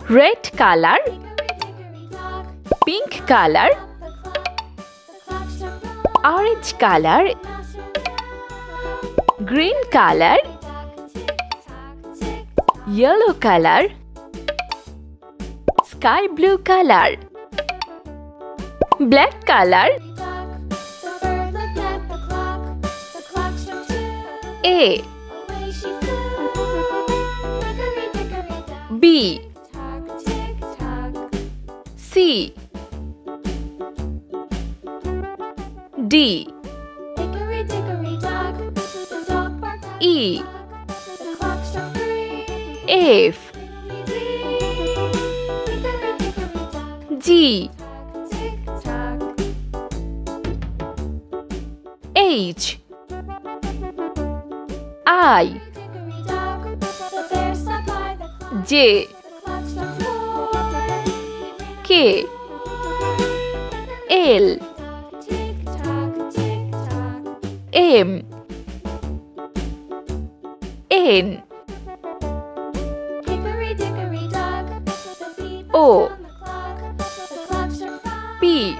red color, pink color, orange color, green color, yellow color, sky blue color, black color. A B C D E F G H I J K L M N O P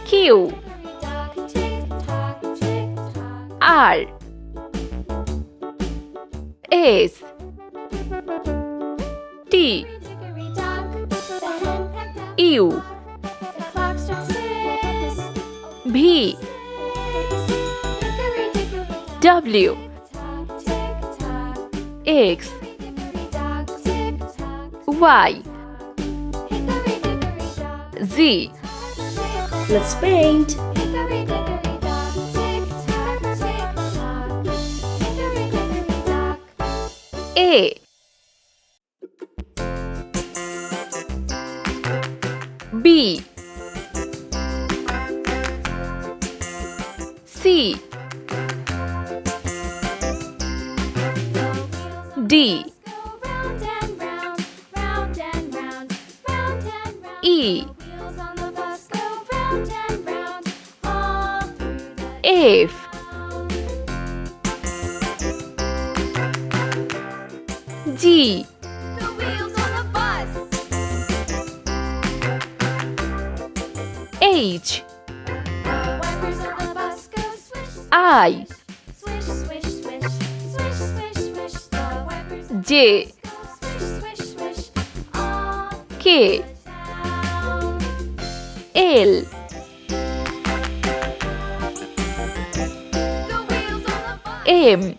Q R S T U V W X Y Z. Let's paint. A B C D E F G H I J K L M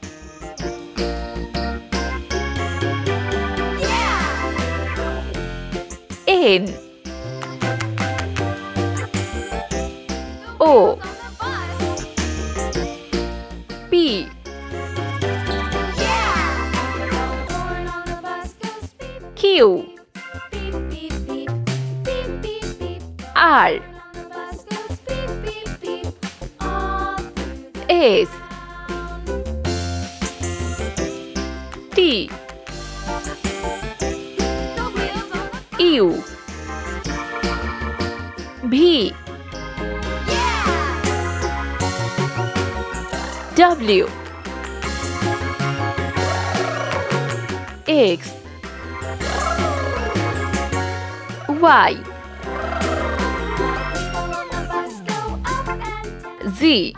N O P Q R S T U V W X Y Z.